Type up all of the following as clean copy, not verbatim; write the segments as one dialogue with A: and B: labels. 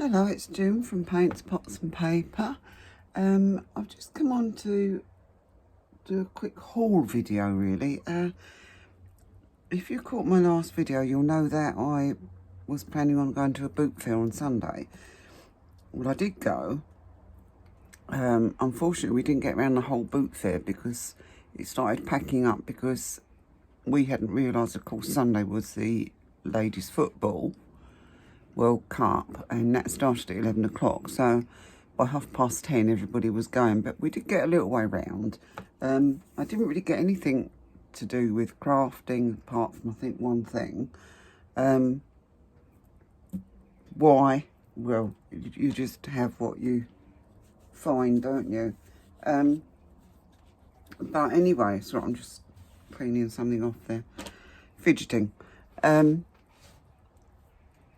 A: Hello, it's June from Paintspotsandpaper. I've just come on to do a quick haul video really. If you caught my last video, you'll know that I was planning on going to a boot fair on Sunday. Well, I did go. Unfortunately, we didn't get around the whole boot fair because it started packing up because we hadn't realised, of course, Sunday was the ladies' football World Cup, and that started at 11 o'clock, so by 10:30 everybody was going, but we did get a little way round. I didn't really get anything to do with crafting apart from I think one thing. Why? Well, you just have what you find, don't you? But anyway, so I'm just cleaning something off there, fidgeting.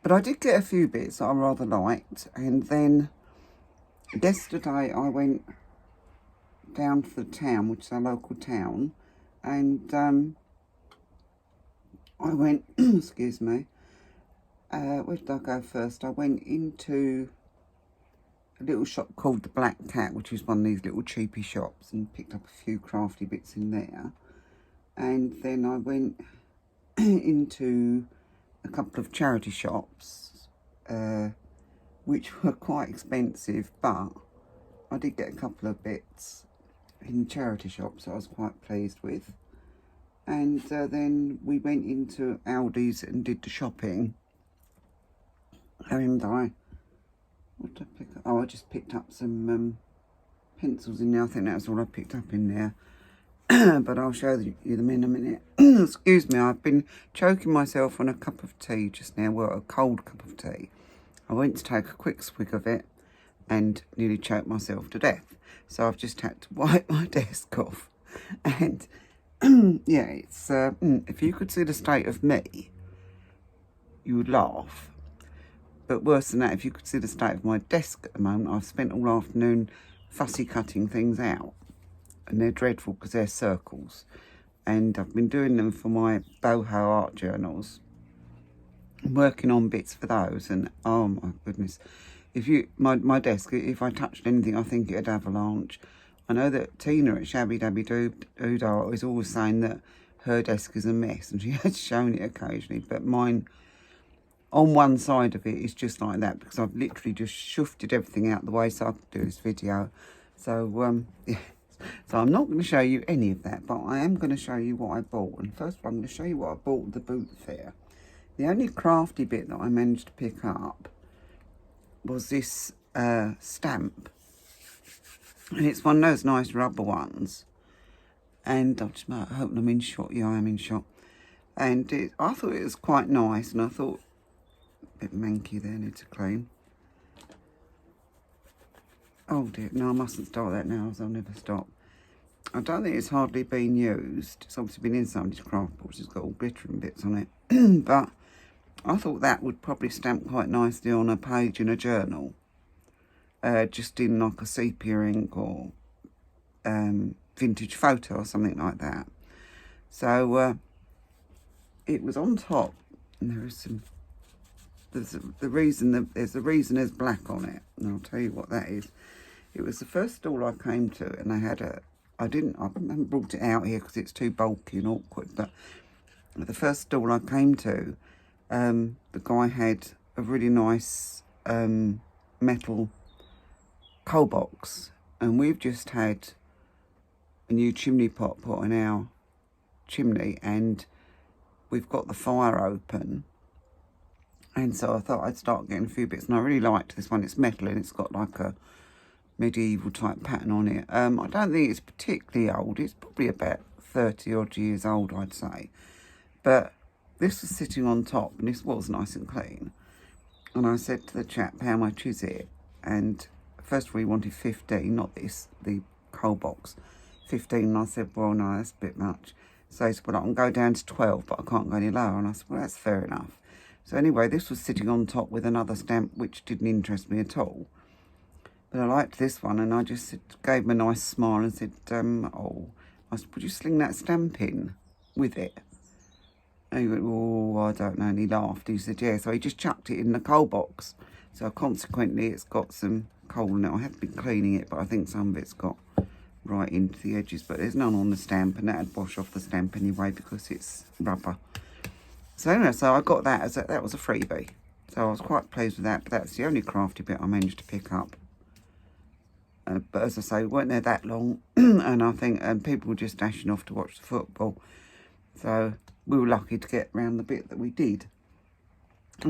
A: But I did get a few bits that I rather liked, and then yesterday I went down to the town, which is our local town, and I went, excuse me, where did I go first? I went into a little shop called the Black Cat, which is one of these little cheapy shops, and picked up a few crafty bits in there. And then I went into a couple of charity shops, which were quite expensive, but I did get a couple of bits in charity shops that I was quite pleased with. And then we went into ALDI's and did the shopping. And what did I pick up? Oh, I just picked up some pencils in there. I think that's all I picked up in there. But I'll show you them in a minute. Excuse me, I've been choking myself on a cup of tea just now. Well, a cold cup of tea. I went to take a quick swig of it and nearly choked myself to death. So I've just had to wipe my desk off. And yeah, it's if you could see the state of me, you would laugh. But worse than that, if you could see the state of my desk at the moment, I've spent all afternoon fussy cutting things out. And they're dreadful because they're circles. And I've been doing them for my boho art journals. I'm working on bits for those, and oh my goodness. If you, my desk, if I touched anything, I think it'd avalanche. I know that Tina at Shabby Dabby Doodah is always saying that her desk is a mess, and she has shown it occasionally, but mine, on one side of it, is just like that, because I've literally just shifted everything out the way so I could do this video. So, yeah. So I'm not going to show you any of that, but I am going to show you what I bought. And first of all, I'm going to show you what I bought at the boot fair. The only crafty bit that I managed to pick up was this stamp. And it's one of those nice rubber ones. And I hope I'm in shot. Yeah, I am in shot. And I thought it was quite nice. And I thought, a bit manky there, need to clean. Oh dear, no, I mustn't start that now, as I'll never stop. I don't think it's hardly been used. It's obviously been in somebody's craft box. It's got all glittering bits on it. But I thought that would probably stamp quite nicely on a page in a journal. Just in like a sepia ink or vintage photo or something like that. So it was on top, and there is some... There's the reason there's black on it, and I'll tell you what that is. It was the first stall I came to, and they had I haven't brought it out here because it's too bulky and awkward, but the first stall I came to, the guy had a really nice metal coal box, and we've just had a new chimney pot put on our chimney, and we've got the fire open. And so I thought I'd start getting a few bits, and I really liked this one. It's metal, and it's got like a medieval type pattern on it. I don't think it's particularly old. It's probably about 30 odd years old, I'd say. But this was sitting on top, and this was nice and clean. And I said to the chap, how much is it? And first of all, he wanted 15, not this, the coal box. 15, and I said, well, no, that's a bit much. So he said, well, I can go down to 12, but I can't go any lower. And I said, well, that's fair enough. So anyway, this was sitting on top with another stamp, which didn't interest me at all. But I liked this one, and I just gave him a nice smile and said, I said, would you sling that stamp in with it? And he went, oh, I don't know. And he laughed. He said, yeah. So he just chucked it in the coal box. So consequently, it's got some coal in it. I have been cleaning it, but I think some of it's got right into the edges. But there's none on the stamp, and that'd wash off the stamp anyway because it's rubber. So anyway, so I got that that was a freebie. So I was quite pleased with that. But that's the only crafty bit I managed to pick up. But as I say, we weren't there that long, and I think people were just dashing off to watch the football. So we were lucky to get around the bit that we did.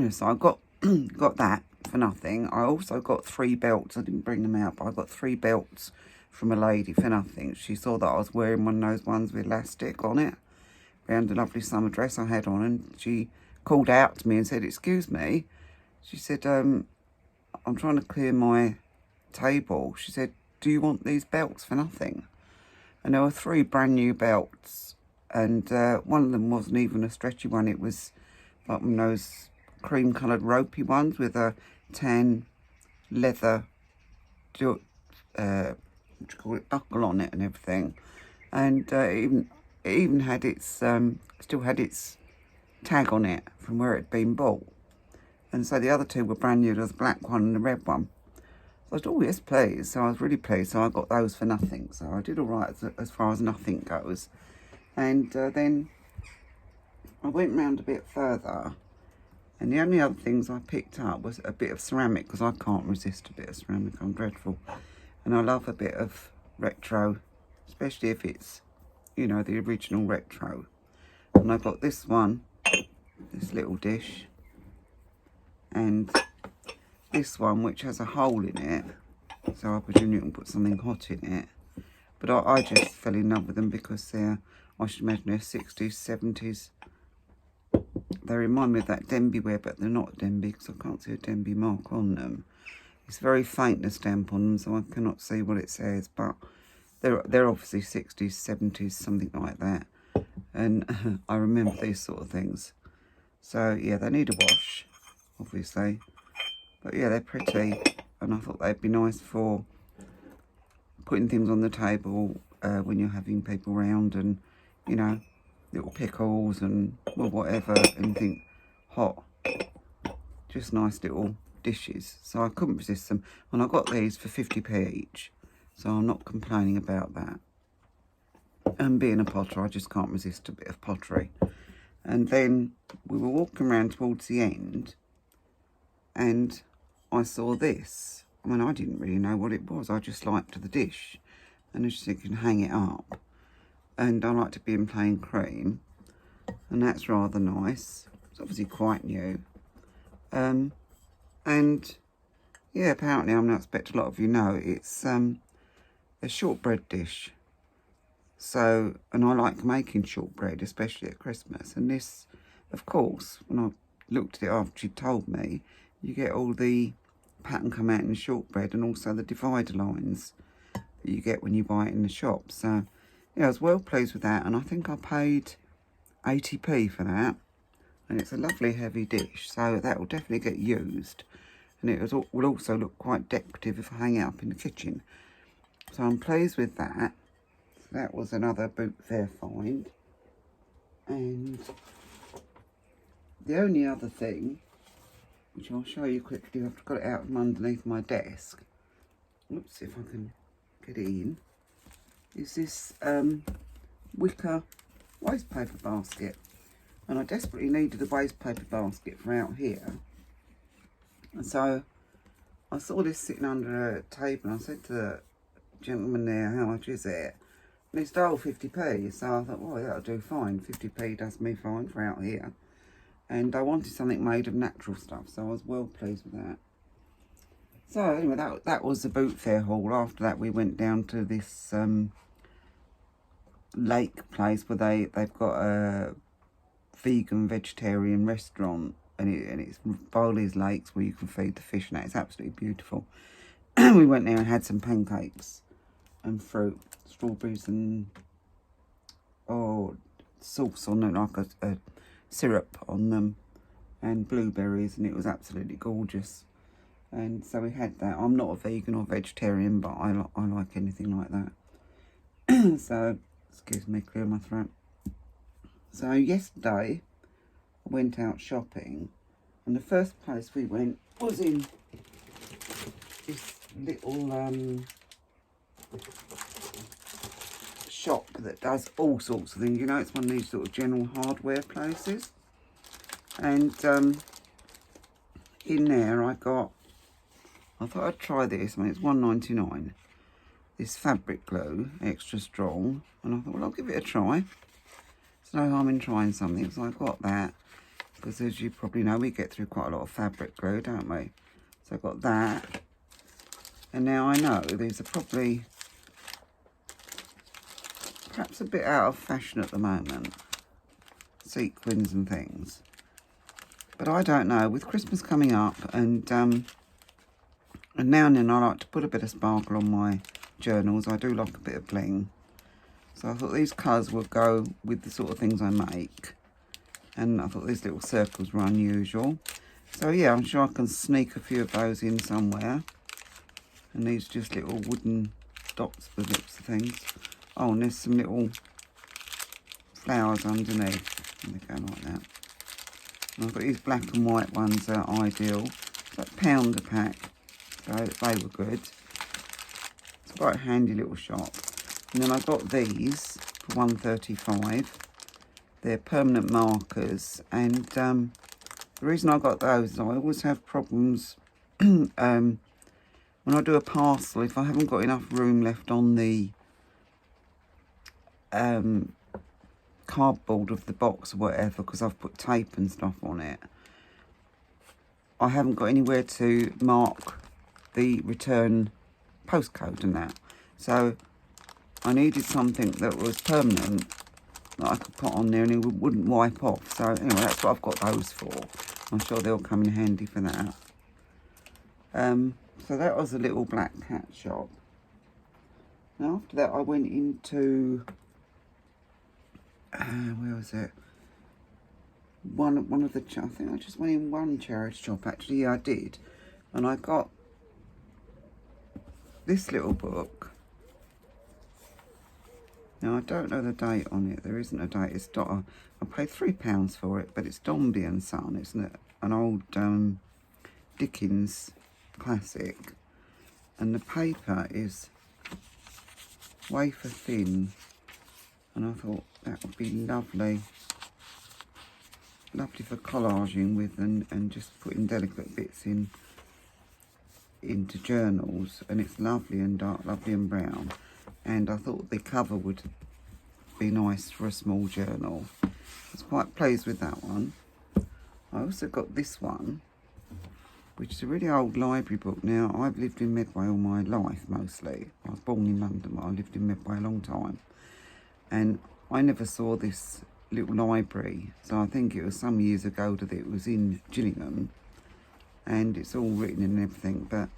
A: So I got that for nothing. I also got 3 belts. I didn't bring them out, but I got 3 belts from a lady for nothing. She saw that I was wearing one of those ones with elastic on it, around a lovely summer dress I had on, and she called out to me and said, "Excuse me." She said, "I'm trying to clear my table." She said, "Do you want these belts for nothing?" And there were 3 brand new belts, and one of them wasn't even a stretchy one. It was like one of those cream coloured ropey ones with a tan leather buckle on it and everything, and it even had its still had its tag on it from where it had been bought. And so the other 2 were brand new. There was a black one and a red one. So I said, "Oh yes please." So I was really pleased. So I got those for nothing. So I did all right as far as nothing goes. And then I went round a bit further, and the only other things I picked up was a bit of ceramic, because I can't resist a bit of ceramic. I'm dreadful. And I love a bit of retro, especially if it's, you know, the original retro. And I got this one, this little dish, and this one, which has a hole in it. So I presume you can put something hot in it. But I just fell in love with them because they're, I should imagine they're 60s, 70s. They remind me of that Denby ware, but they're not Denby because I can't see a Denby mark on them. It's very faint, the stamp on them, so I cannot see what it says, but they're obviously 60s, 70s, something like that. And I remember these sort of things. So yeah, they need a wash, obviously. But yeah, they're pretty, and I thought they'd be nice for putting things on the table when you're having people round, and, you know, little pickles and, well, whatever, anything hot. Just nice little dishes. So I couldn't resist them. And I got these for 50p each. So I'm not complaining about that. And being a potter, I just can't resist a bit of pottery. And then we were walking around towards the end, and I saw this. I mean, I didn't really know what it was. I just liked the dish. And I just think you can hang it up. And I like to be in plain cream, and that's rather nice. It's obviously quite new. And yeah, apparently, I expect a lot of you know, it's a shortbread dish. So, and I like making shortbread, especially at Christmas. And this, of course, when I looked at it after she told me, you get all the pattern come out in the shortbread, and also the divider lines that you get when you buy it in the shop. So yeah, I was well pleased with that, and I think I paid 80p for that. And it's a lovely heavy dish, so that will definitely get used. And it will also look quite decorative if I hang it up in the kitchen. So I'm pleased with that. So that was another boot fair find. And the only other thing, which I'll show you quickly, I've got it out from underneath my desk. Let's see if I can get it in. Is this wicker waste paper basket. And I desperately needed a waste paper basket for out here. And so I saw this sitting under a table, and I said to the gentleman there, "How much is it?" And he stole 50p. So I thought, well, that'll do fine. 50p does me fine for out here. And I wanted something made of natural stuff, so I was well pleased with that. So anyway, that was the boot fair haul. After that, we went down to this lake place where they've got a vegan vegetarian restaurant, and it's by these lakes where you can feed the fish, and that. It's absolutely beautiful. We went there and had some pancakes and fruit, strawberries and sauce on them, like a syrup on them, and blueberries, and it was absolutely gorgeous. And so we had that. I'm not a vegan or vegetarian, but I like anything like that. So, excuse me, clear my throat. So yesterday, I went out shopping, and the first place we went was in this little shop that does all sorts of things. You know, it's one of these sort of general hardware places. And in there I thought I'd try this. I mean, it's £1.99. This fabric glue, extra strong. And I thought, well, I'll give it a try. There's no harm in trying something. So I got that. Because as you probably know, we get through quite a lot of fabric glue, don't we? So I got that. And now I know these are probably perhaps a bit out of fashion at the moment. Sequins and things. But I don't know. With Christmas coming up and now and then I like to put a bit of sparkle on my journals. I do like a bit of bling. So I thought these colours would go with the sort of things I make. And I thought these little circles were unusual. So yeah, I'm sure I can sneak a few of those in somewhere. And these are just little wooden dots for lips of things. Oh, and there's some little flowers underneath. And they go like that. And I've got these black and white ones that are ideal. It's like £1 a pack. So they were good. It's quite a handy little shop. And then I got these for £1.35. They're permanent markers. And the reason I got those is I always have problems when I do a parcel. If I haven't got enough room left on the cardboard of the box or whatever, because I've put tape and stuff on it, I haven't got anywhere to mark the return postcode and that. So I needed something that was permanent that I could put on there and it wouldn't wipe off. So anyway, that's what I've got those for. I'm sure they'll come in handy for that. So that was a little black cat shop. Now after that I went into where was it? One of the, I think I just went in one charity shop actually. Yeah, I did. And I got this little book. Now I don't know the date on it. There isn't a date. It's not. I paid £3 for it, but it's Dombey and Son. It's an old Dickens classic, and the paper is wafer thin. And I thought that would be lovely for collaging with and just putting delicate bits into journals. And it's lovely and dark, lovely and brown. And I thought the cover would be nice for a small journal. I was quite pleased with that one. I also got this one, which is a really old library book. Now, I've lived in Medway all my life, mostly. I was born in London, but I lived in Medway a long time. And I never saw this little library. So I think it was some years ago that it was in Gillingham. And it's all written and everything. But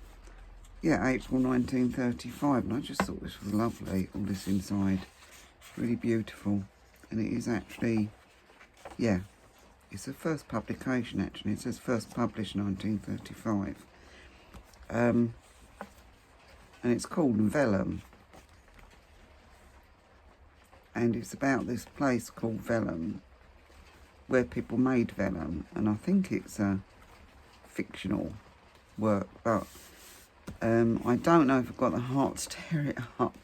A: yeah, April 1935. And I just thought this was lovely, all this inside. Really beautiful. And it is actually, yeah, it's the first publication actually. It says first published 1935. And it's called Vellum. And it's about this place called Vellum, where people made vellum. And I think it's a fictional work, but I don't know if I've got the heart to tear it up.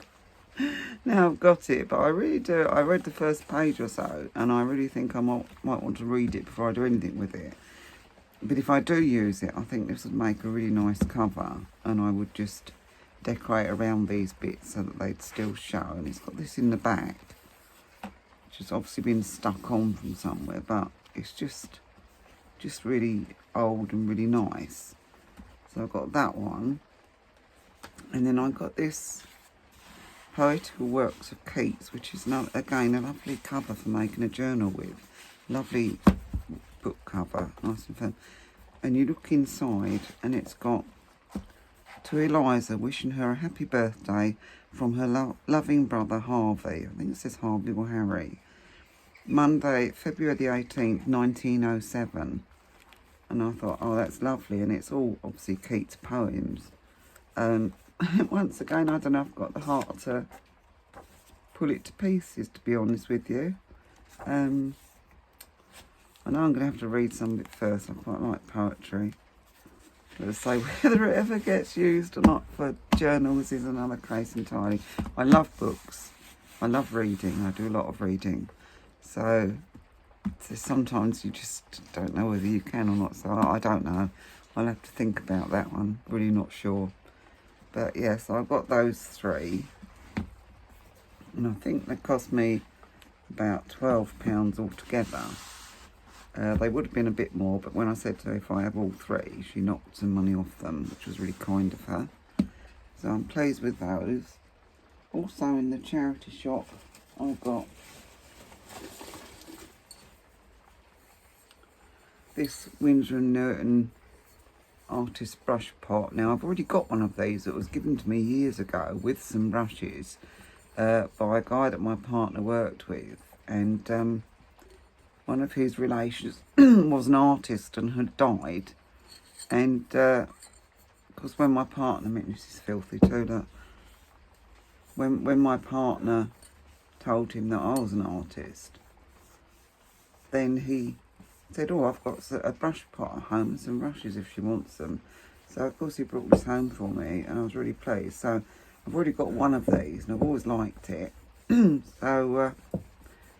A: Now I've got it, but I really do. I read the first page or so, and I really think I might want to read it before I do anything with it. But if I do use it, I think this would make a really nice cover, and I would just decorate around these bits so that they'd still show. And it's got this in the back, which has obviously been stuck on from somewhere, but it's just really old and really nice. So I've got that one, and then I got this Poetical Works of Keats, which is again a lovely cover for making a journal with. Lovely book cover, nice and fun. And you look inside and it's got, to Eliza, wishing her a happy birthday from her loving brother Harvey. I think it says Harvey or Harry. Monday, February the 18th, 1907. And I thought, oh, that's lovely. And it's all obviously Keats poems. Once again, I don't know if I've got the heart to pull it to pieces, to be honest with you. I know I'm going to have to read some of it first. I quite like poetry. Let's say whether it ever gets used or not for journals is another case entirely. I love books. I love reading. I do a lot of reading. So sometimes you just don't know whether you can or not. So I don't know. I'll have to think about that one. Really not sure. But yes, so I've got those 3. And I think they cost me about £12 altogether. They would have been a bit more, but when I said to her if I have all 3, she knocked some money off them, which was really kind of her. So I'm pleased with those. Also in the charity shop, I got this Winsor & Newton artist brush pot. Now I've already got one of these that was given to me years ago with some brushes by a guy that my partner worked with, and one of his relations was an artist and had died, and because when my partner, this is filthy too, that when my partner told him that I was an artist, then he said, oh, I've got a brush pot at home and some brushes if she wants them. So of course he brought this home for me, and I was really pleased. So I've already got one of these and I've always liked it. So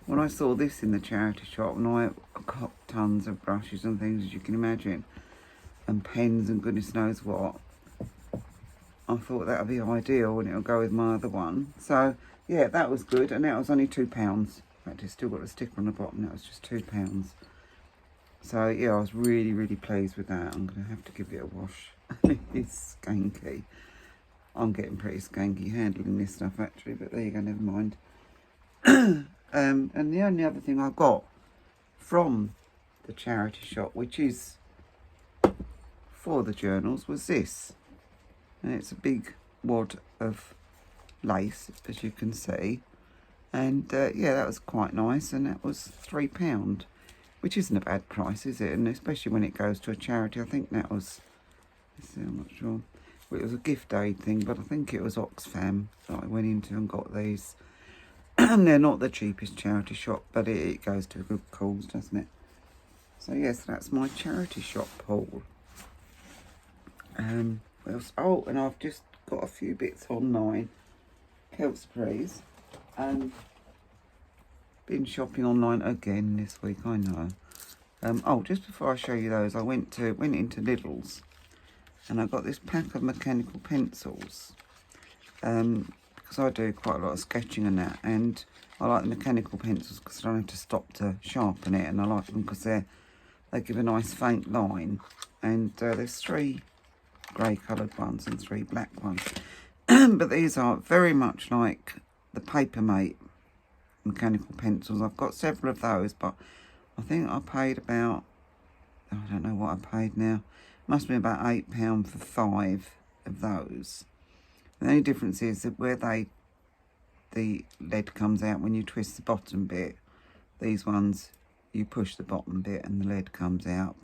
A: when I saw this in the charity shop, and I got tons of brushes and things, as you can imagine, and pens and goodness knows what, I thought that would be ideal and it'll go with my other one. So yeah, that was good, and that was only £2. In fact, it's still got a sticker on the bottom. That was just £2. So yeah, I was really, really pleased with that. I'm going to have to give it a wash. It's skanky. I'm getting pretty skanky handling this stuff actually, but there you go, never mind. And the only other thing I got from the charity shop, which is for the journals, was this. And it's a big wad of lace, as you can see. And yeah, that was quite nice, and that was £3, which isn't a bad price, is it? And especially when it goes to a charity. I think that was, let's see, I'm not sure. Well, it was a gift aid thing, but I think it was Oxfam that I went into and got these. They're not the cheapest charity shop, but it goes to a good cause, doesn't it? So yes, that's my charity shop haul. What else? Oh, and I've just got a few bits online. Kelp sprays. Been shopping online again this week, I know. Oh, just before I show you those, I went into Lidl's, and I got this pack of mechanical pencils. Because I do quite a lot of sketching and that, and I like the mechanical pencils because I don't have to stop to sharpen it, and I like them because they give a nice faint line. And there's 3 grey coloured ones and 3 black ones. But these are very much like the Papermate mechanical pencils. I've got several of those, but I think I paid about, I don't know what I paid now. Must be about £8 for 5 of those. The only difference is that where the lead comes out when you twist the bottom bit, these ones you push the bottom bit and the lead comes out,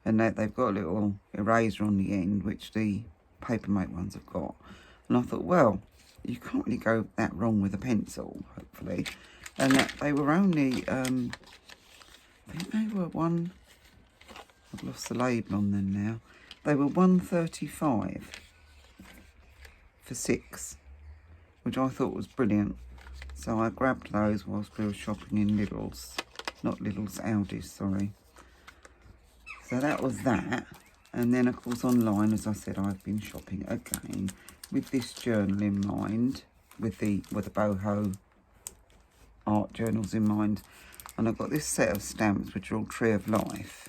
A: and they've got a little eraser on the end, which the Papermate ones have got. And I thought, well, you can't really go that wrong with a pencil, hopefully. And that they were only, I think they were I've lost the label on them now. They were £1.35 for 6, which I thought was brilliant. So I grabbed those whilst we were shopping in Lidl's. Not Lidl's, ALDI's, sorry. So that was that. And then, of course, online, as I said, I've been shopping again with this journal in mind, with the boho art journals in mind. And I've got this set of stamps, which are all Tree of Life.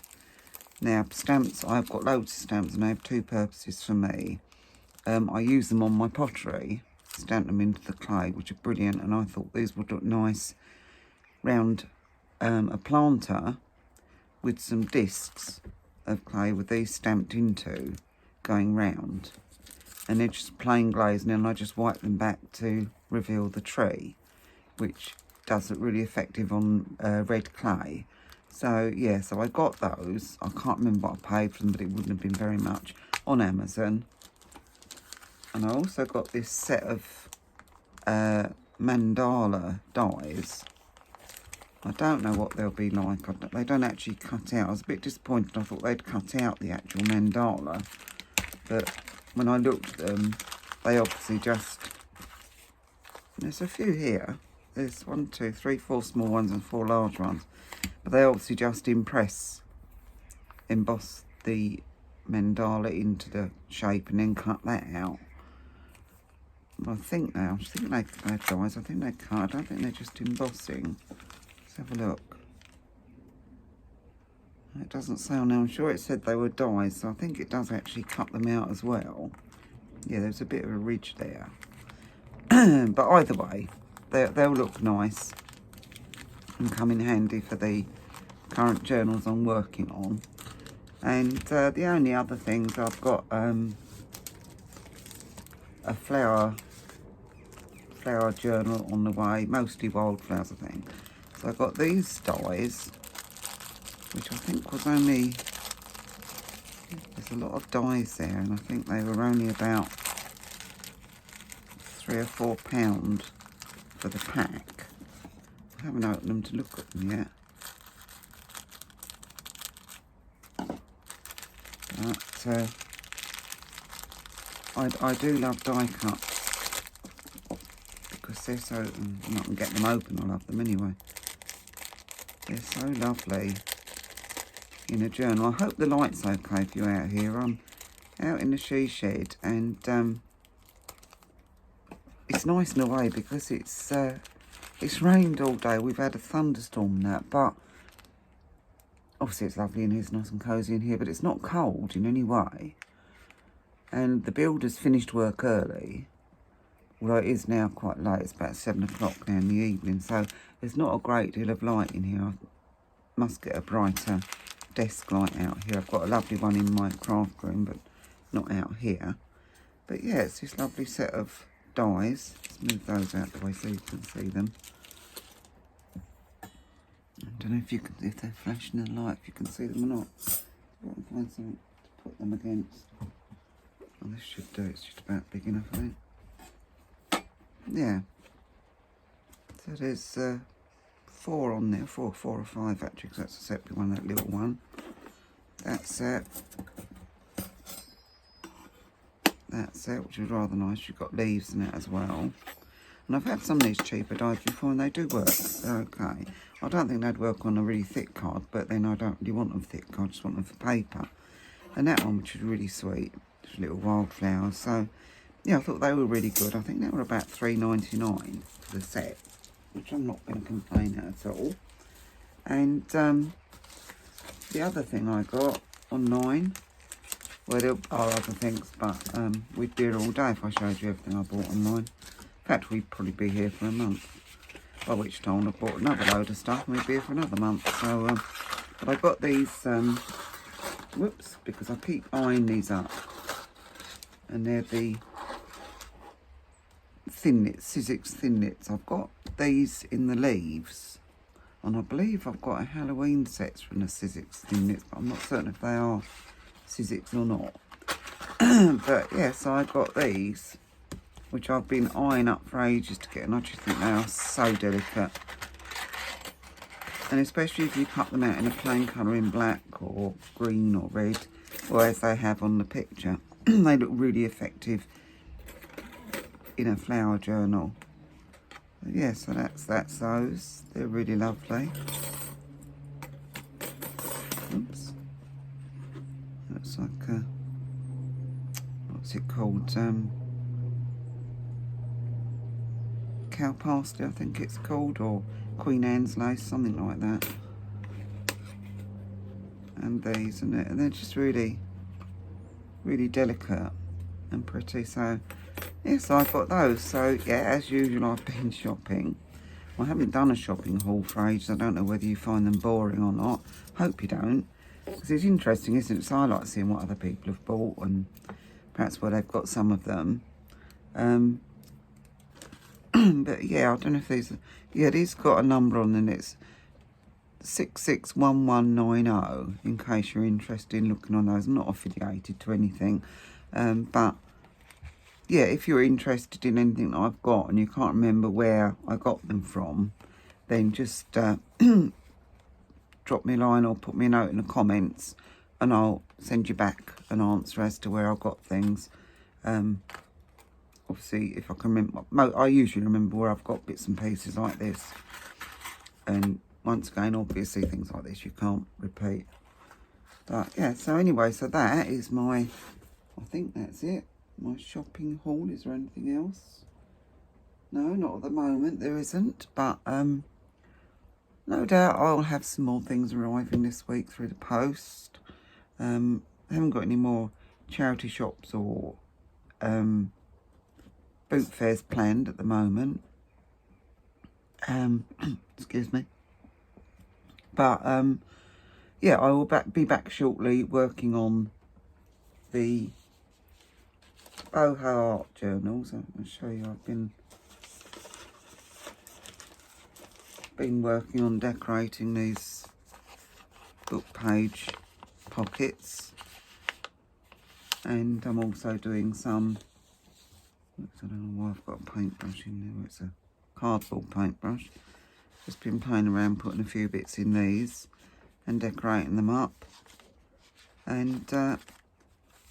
A: Now, stamps, I've got loads of stamps, and they have 2 purposes for me. I use them on my pottery, stamp them into the clay, which are brilliant, and I thought these would look nice round a planter with some discs of clay with these stamped into going round, and they're just plain glaze, and then I just wipe them back to reveal the tree, which does look really effective on red clay. So yeah, so I got those. I can't remember what I paid for them, but it wouldn't have been very much, on Amazon. And I also got this set of mandala dies, I don't know what they'll be like. They don't actually cut out. I was a bit disappointed. I thought they'd cut out the actual mandala. But when I looked at them, they obviously just... There's a few here. There's 1, 2, 3, 4 small ones and 4 large ones. But they obviously just emboss the mandala into the shape and then cut that out. I think they're dies. I think they cut. I don't think they're just embossing. Let's have a look. It doesn't say on there. I'm sure it said they were dies, so I think it does actually cut them out as well. Yeah, there's a bit of a ridge there. But either way, they'll look nice and come in handy for the current journals I'm working on. And the only other things, I've got a flower journal on the way, mostly wildflowers, I think. So I got these dies, which I think was only, there's a lot of dies there, and I think they were only about £3 or £4 for the pack. I haven't opened them to look at them yet. But I do love die cuts because they're so, I'm not going to get them open, I love them anyway. They're so lovely in a journal. I hope the light's okay if you're out here. I'm out in the she shed, and it's nice in a way because it's rained all day. We've had a thunderstorm and that, but obviously it's lovely in here, it's nice and cosy in here, but it's not cold in any way. And the builder's finished work early, although it is now quite late. It's about 7 o'clock now in the evening, so there's not a great deal of light in here. I must get a brighter desk light out here. I've got a lovely one in my craft room, but not out here. But yeah, it's this lovely set of dies. Let's move those out the way so you can see them. I don't know if they're flashing in the light, if you can see them or not. I've got to find something to put them against. Oh, this should do. It's just about big enough, I think. Yeah. So there's 4 on there, 4 or 5 actually, because that's a separate one, that little one. That's it. That's it, which is rather nice. You've got leaves in it as well. And I've had some of these cheaper dies before, and they do work. They're okay. I don't think they'd work on a really thick card, but then I don't really want them thick. I just want them for paper. And that one, which is really sweet, just little wildflowers. So yeah, I thought they were really good. I think they were about £3.99 for the set, which I'm not going to complain at all. And the other thing I got online, well, there are other things, but we'd be here all day if I showed you everything I bought online. In fact, we'd probably be here for a month, by which time I bought another load of stuff and we'd be here for another month. So, but I got these, whoops, because I keep eyeing these up, and they're the thin knits, Sizzix thin knits. I've got these in the leaves, and I believe I've got a Halloween set from the Sizzix thin knits, but I'm not certain if they are Sizzix or not. But yeah, so I got these, which I've been eyeing up for ages to get, and I just think they are so delicate. And especially if you cut them out in a plain colour in black or green or red, or as they have on the picture, they look really effective in a flower journal. But yeah, so that's those. They're really lovely. Oops. Looks like a, what's it called? Cow parsley, I think it's called, or Queen Anne's lace, something like that. And these and it, and they're just really, really delicate and pretty. So yes, I've got those. So yeah, as usual, I've been shopping. I haven't done a shopping haul for ages. I don't know whether you find them boring or not. Hope you don't, because it's interesting, isn't it? So I like seeing what other people have bought and perhaps where they've got some of them. But yeah, I don't know if these are, yeah, these got a number on them. It's 661190, in case you're interested in looking on those. I'm not affiliated to anything, but yeah, if you're interested in anything that I've got and you can't remember where I got them from, then just drop me a line or put me a note in the comments, and I'll send you back an answer as to where I got things. Obviously, if I can remember, I usually remember where I've got bits and pieces like this. And once again, obviously, things like this you can't repeat. But yeah, so anyway, so that is my, I think that's it. My shopping haul. Is there anything else? No, not at the moment, there isn't. But no doubt I'll have some more things arriving this week through the post. I haven't got any more charity shops or boot fairs planned at the moment. Excuse me. But yeah, I will be back shortly working on the boho art journals. I'll show you. I've been working on decorating these book page pockets, and I'm also doing some, I don't know why I've got a paintbrush in there. It's a cardboard paintbrush. Just been playing around putting a few bits in these and decorating them up. And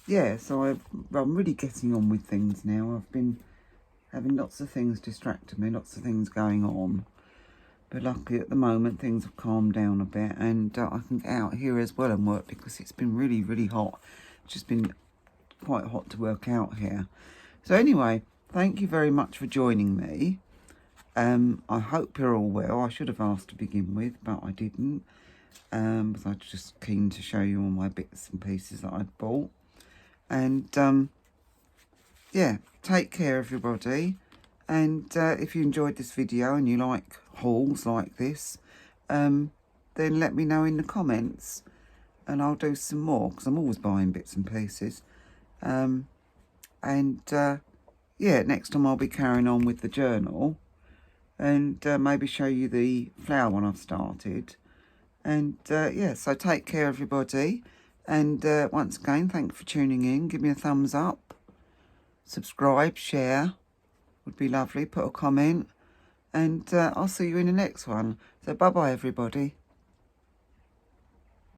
A: yeah, so I'm really getting on with things now. I've been having lots of things distracting me, lots of things going on. But luckily at the moment things have calmed down a bit, and I can get out here as well and work, because it's been really, really hot. It's just been quite hot to work out here. So anyway, thank you very much for joining me. I hope you're all well. I should have asked to begin with, but I didn't. Because I was just keen to show you all my bits and pieces that I'd bought. And yeah, take care everybody. And if you enjoyed this video and you like hauls like this, then let me know in the comments, and I'll do some more, because I'm always buying bits and pieces. Yeah, next time I'll be carrying on with the journal, and maybe show you the flower one I've started. And yeah, so take care everybody, and once again, thank you for tuning in. Give me a thumbs up, subscribe, share would be lovely, put a comment, and I'll see you in the next one. So bye bye everybody.